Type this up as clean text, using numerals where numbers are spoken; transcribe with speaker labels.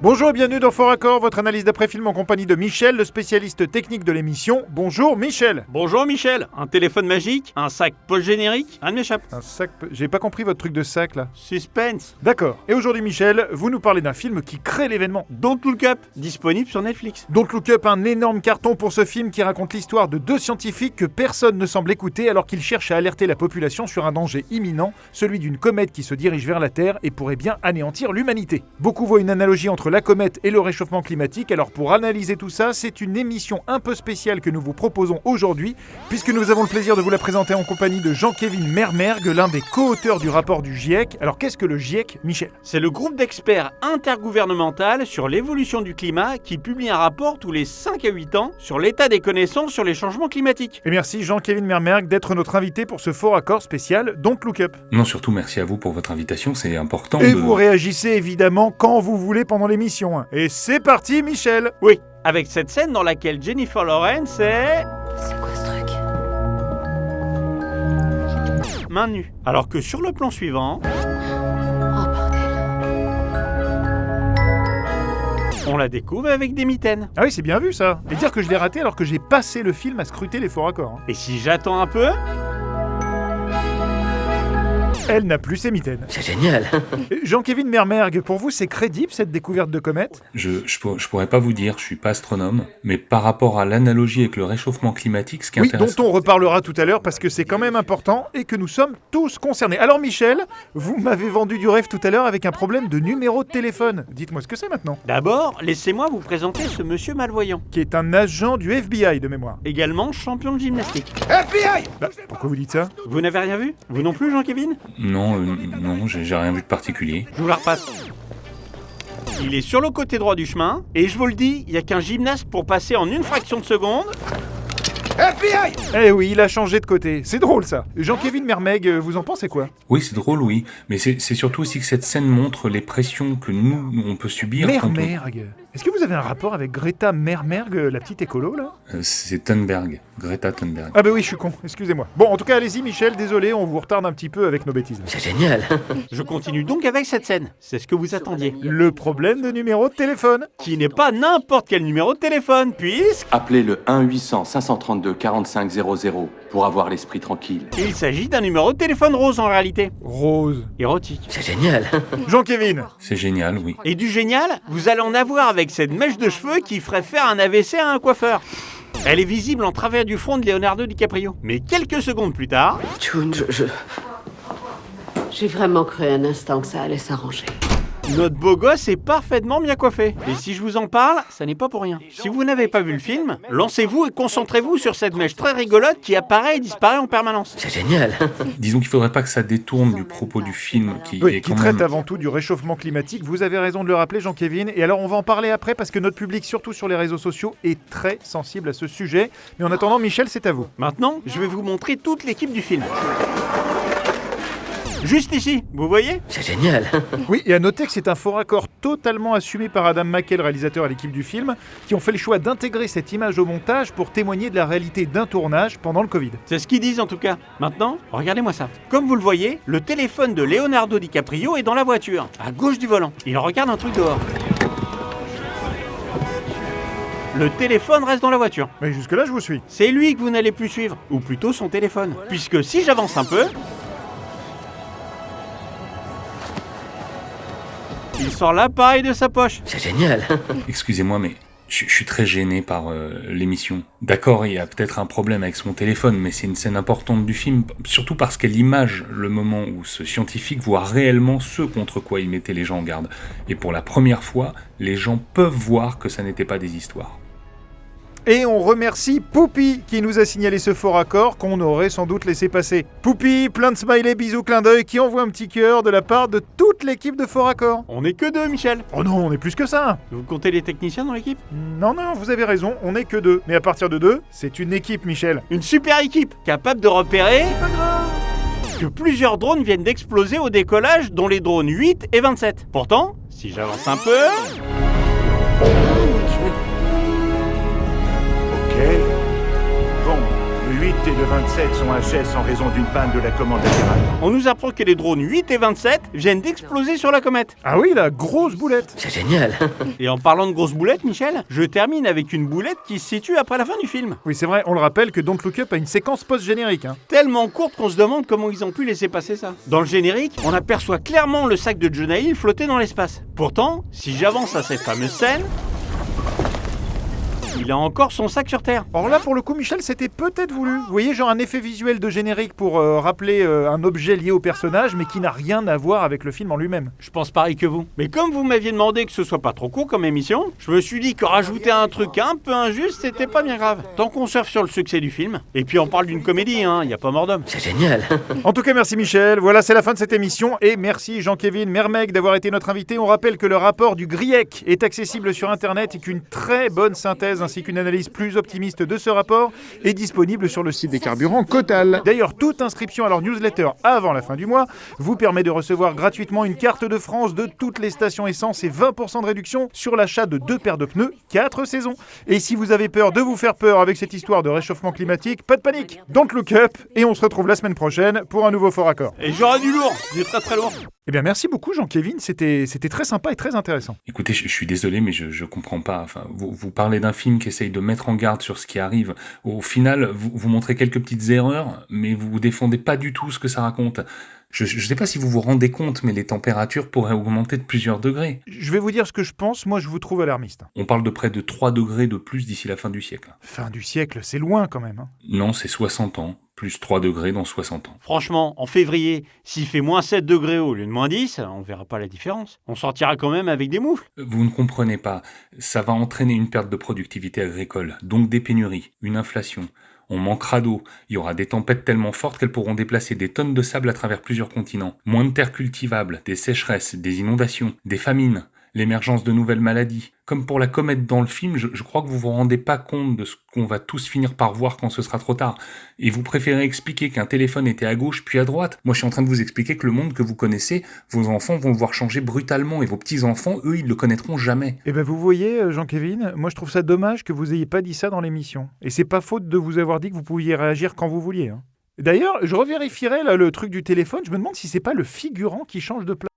Speaker 1: Bonjour et bienvenue dans Fort Accord, votre analyse d'après-film en compagnie de Michel, le spécialiste technique de l'émission. Bonjour Michel.
Speaker 2: Bonjour Michel, un téléphone magique, un sac post-générique, un m'échappe.
Speaker 1: Un sac... J'ai pas compris votre truc de sac là.
Speaker 2: Suspense.
Speaker 1: D'accord. Et aujourd'hui Michel, vous nous parlez d'un film qui crée l'événement.
Speaker 2: Don't Look Up, disponible sur Netflix.
Speaker 1: Don't Look Up, un énorme carton pour ce film qui raconte l'histoire de deux scientifiques que personne ne semble écouter alors qu'ils cherchent à alerter la population sur un danger imminent, celui d'une comète qui se dirige vers la Terre et pourrait bien anéantir l'humanité. Beaucoup voient une analogie entre la comète et le réchauffement climatique, alors pour analyser tout ça, c'est une émission un peu spéciale que nous vous proposons aujourd'hui, puisque nous avons le plaisir de vous la présenter en compagnie de Jean-Kévin Mermergue, l'un des co-auteurs du rapport du GIEC. Alors qu'est-ce que le GIEC, Michel ?
Speaker 2: C'est le groupe d'experts intergouvernemental sur l'évolution du climat qui publie un rapport tous les 5 à 8 ans sur l'état des connaissances sur les changements climatiques.
Speaker 1: Et merci Jean-Kévin Mermergue d'être notre invité pour ce Fort Accord spécial Don't Look Up.
Speaker 3: Non, surtout merci à vous pour votre invitation, c'est important
Speaker 1: Et vous réagissez évidemment quand vous voulez pendant l'émission. Et c'est parti Michel.
Speaker 2: Oui, avec cette scène dans laquelle Jennifer Lawrence est...
Speaker 4: C'est quoi ce truc ?
Speaker 2: main nue. Alors que sur le plan suivant...
Speaker 4: Oh bordel.
Speaker 2: On la découvre avec des mitaines.
Speaker 1: Ah oui, c'est bien vu ça. Et dire que je l'ai raté alors que j'ai passé le film à scruter les Forts Accords.
Speaker 2: Et si j'attends un peu...
Speaker 1: Elle n'a plus ses mitaines.
Speaker 5: C'est génial.
Speaker 1: Jean-Kévin Mermergue, pour vous, c'est crédible cette découverte de comète ?
Speaker 3: Je pourrais pas vous dire, je suis pas astronome, mais par rapport à l'analogie avec le réchauffement climatique, ce qui est
Speaker 1: Oui,
Speaker 3: intéressant...
Speaker 1: dont on reparlera tout à l'heure parce que c'est quand même important et que nous sommes tous concernés. Alors Michel, vous m'avez vendu du rêve tout à l'heure avec un problème de numéro de téléphone. Dites-moi ce que c'est maintenant.
Speaker 2: D'abord, laissez-moi vous présenter ce monsieur malvoyant.
Speaker 1: Qui est un agent du FBI de mémoire.
Speaker 2: Également champion de gymnastique.
Speaker 1: FBI ! Bah, pourquoi vous dites ça ?
Speaker 2: Vous n'avez rien vu ? Vous non plus, Jean-Kévin ?
Speaker 3: Non, j'ai rien vu de particulier.
Speaker 2: Je vous la repasse. Il est sur le côté droit du chemin, et je vous le dis, il n'y a qu'un gymnaste pour passer en une fraction de seconde.
Speaker 1: FBI ! Eh oui, il a changé de côté. C'est drôle ça. Jean-Kévin Mermergue, vous en pensez quoi ?
Speaker 3: Oui, c'est drôle, oui, mais c'est surtout aussi que cette scène montre les pressions que nous, on peut subir...
Speaker 1: Mermergue. Est-ce que vous avez un rapport avec Greta Mermergue, la petite écolo là ?
Speaker 3: C'est Thunberg, Greta Thunberg.
Speaker 1: Ah bah oui, je suis con, excusez-moi. Bon, en tout cas, allez-y Michel, désolé, on vous retarde un petit peu avec nos bêtises.
Speaker 5: C'est génial.
Speaker 2: Je continue donc avec cette scène. C'est ce que vous attendiez.
Speaker 1: Le problème de numéro de téléphone.
Speaker 2: Qui n'est pas n'importe quel numéro de téléphone, puisque...
Speaker 6: Appelez le 1-800-532-4500 pour avoir l'esprit tranquille.
Speaker 2: il s'agit d'un numéro de téléphone rose en réalité.
Speaker 1: Rose.
Speaker 2: Érotique.
Speaker 5: C'est génial.
Speaker 1: Jean-Kévin.
Speaker 3: C'est génial, oui.
Speaker 2: Et du génial, vous allez en avoir avec cette mèche de cheveux qui ferait faire un AVC à un coiffeur. Elle est visible en travers du front de Leonardo DiCaprio. Mais quelques secondes plus tard...
Speaker 5: June,
Speaker 4: J'ai vraiment cru un instant que ça allait s'arranger.
Speaker 2: notre beau gosse est parfaitement bien coiffé. Et si je vous en parle, ça n'est pas pour rien. Si vous n'avez pas vu le film, lancez-vous et concentrez-vous sur cette mèche très rigolote qui apparaît et disparaît en permanence.
Speaker 5: c'est génial.
Speaker 3: Disons qu'il faudrait pas que ça détourne du propos du film qui
Speaker 1: Oui,
Speaker 3: est
Speaker 1: qui
Speaker 3: quand
Speaker 1: traite
Speaker 3: même...
Speaker 1: avant tout du réchauffement climatique. Vous avez raison de le rappeler, Jean-Kévin. Et alors, on va en parler après parce que notre public, surtout sur les réseaux sociaux, est très sensible à ce sujet. Mais en attendant, Michel, c'est à vous.
Speaker 2: Maintenant, je vais vous montrer toute l'équipe du film. Juste ici, vous voyez ?
Speaker 5: C'est génial.
Speaker 1: Oui, et à noter que c'est un fort accord totalement assumé par Adam McKay, le réalisateur et l'équipe du film, qui ont fait le choix d'intégrer cette image au montage pour témoigner de la réalité d'un tournage pendant le Covid.
Speaker 2: C'est ce qu'ils disent en tout cas. Maintenant, regardez-moi ça. Comme vous le voyez, le téléphone de Leonardo DiCaprio est dans la voiture, à gauche du volant. Il regarde un truc dehors. Le téléphone reste dans la voiture.
Speaker 1: Mais jusque-là, je vous suis.
Speaker 2: C'est lui que vous n'allez plus suivre, ou plutôt son téléphone. Puisque si j'avance un peu... il sort l'appareil de sa poche.
Speaker 5: C'est génial.
Speaker 3: Excusez-moi, mais je suis très gêné par l'émission. D'accord, il y a peut-être un problème avec son téléphone, mais c'est une scène importante du film, surtout parce qu'elle image le moment où ce scientifique voit réellement ce contre quoi il mettait les gens en garde. Et pour la première fois, les gens peuvent voir que ça n'était pas des histoires.
Speaker 1: Et on remercie Poupy qui nous a signalé ce fort accord qu'on aurait sans doute laissé passer. Poupy, plein de smileys, bisous, clin d'œil, qui envoie un petit cœur de la part de toute l'équipe de Fort Accord.
Speaker 2: On n'est que deux, Michel.
Speaker 1: Oh non, on est plus que ça.
Speaker 2: Vous comptez les techniciens dans l'équipe ?
Speaker 1: Non, vous avez raison, on est que deux. Mais à partir de deux, c'est une équipe, Michel.
Speaker 2: Une super équipe, capable de repérer... que plusieurs drones viennent d'exploser au décollage, dont les drones 8 et 27. Pourtant, si j'avance un peu...
Speaker 1: Ok. Bon,
Speaker 5: 8 et le 27 sont HS en raison d'une panne de la commande latérale.
Speaker 2: On nous apprend que les drones 8 et 27 viennent d'exploser sur la comète.
Speaker 1: Ah oui, la grosse boulette.
Speaker 7: C'est génial.
Speaker 2: Et en parlant de grosses boulettes, Michel, je termine avec une boulette qui se situe après la fin du film.
Speaker 1: Oui, c'est vrai, on le rappelle que Don't Look Up a une séquence post-générique.
Speaker 2: Tellement courte qu'on se demande comment ils ont pu laisser passer ça. Dans le générique, on aperçoit clairement le sac de Jonah Hill flotter dans l'espace. Pourtant, si j'avance à cette fameuse scène, il a encore son sac sur Terre.
Speaker 1: Or là, pour le coup, Michel, c'était peut-être voulu. Vous voyez, genre un effet visuel de générique pour rappeler un objet lié au personnage, mais qui n'a rien à voir avec le film en lui-même.
Speaker 2: Je pense pareil que vous. Mais comme vous m'aviez demandé que ce soit pas trop court comme émission, je me suis dit que rajouter un truc un peu injuste, c'était pas bien grave. Tant qu'on surfe sur le succès du film. Et puis on parle d'une comédie, y a pas mort d'homme.
Speaker 7: C'est génial.
Speaker 1: En tout cas, merci Michel. Voilà, c'est la fin de cette émission. Et merci Jean-Kévin Mermec d'avoir été notre invité. On rappelle que le rapport du GRIEC est accessible sur Internet et qu'une très bonne synthèse ainsi qu'une analyse plus optimiste de ce rapport est disponible sur le site des carburants Cotal. D'ailleurs, toute inscription à leur newsletter avant la fin du mois vous permet de recevoir gratuitement une carte de France de toutes les stations essence et 20% de réduction sur l'achat de 2 paires de pneus 4 saisons. Et si vous avez peur de vous faire peur avec cette histoire de réchauffement climatique, pas de panique, don't look up et on se retrouve la semaine prochaine pour un nouveau Fort Accord.
Speaker 2: Et j'aurai du lourd, du très très lourd.
Speaker 1: Eh bien merci beaucoup Jean-Kévin, c'était très sympa et très intéressant.
Speaker 3: Écoutez, je suis désolé, mais je comprends pas. Enfin, vous parlez d'un film qui essaye de mettre en garde sur ce qui arrive. Au final, vous montrez quelques petites erreurs, mais vous défendez pas du tout ce que ça raconte. Je sais pas si vous vous rendez compte, mais les températures pourraient augmenter de plusieurs degrés.
Speaker 1: Je vais vous dire ce que je pense, moi je vous trouve alarmiste.
Speaker 3: On parle de près de 3 degrés de plus d'ici la fin du siècle.
Speaker 1: Fin du siècle, c'est loin quand même.
Speaker 3: Non, c'est 60 ans, plus 3 degrés dans 60 ans.
Speaker 2: Franchement, en février, s'il fait moins 7 degrés au lieu de moins 10, on verra pas la différence. On sortira quand même avec des moufles.
Speaker 3: Vous ne comprenez pas. Ça va entraîner une perte de productivité agricole, donc des pénuries, une inflation. On manquera d'eau, il y aura des tempêtes tellement fortes qu'elles pourront déplacer des tonnes de sable à travers plusieurs continents. Moins de terres cultivables, des sécheresses, des inondations, des famines, l'émergence de nouvelles maladies. Comme pour la comète dans le film, je crois que vous vous rendez pas compte de ce qu'on va tous finir par voir quand ce sera trop tard. Et vous préférez expliquer qu'un téléphone était à gauche puis à droite. Moi je suis en train de vous expliquer que le monde que vous connaissez, vos enfants vont le voir changer brutalement et vos petits-enfants, eux, ils le connaîtront jamais.
Speaker 1: Eh ben vous voyez Jean-Kévin, moi je trouve ça dommage que vous ayez pas dit ça dans l'émission. Et c'est pas faute de vous avoir dit que vous pouviez réagir quand vous vouliez. D'ailleurs, je revérifierai là, le truc du téléphone, je me demande si c'est pas le figurant qui change de place.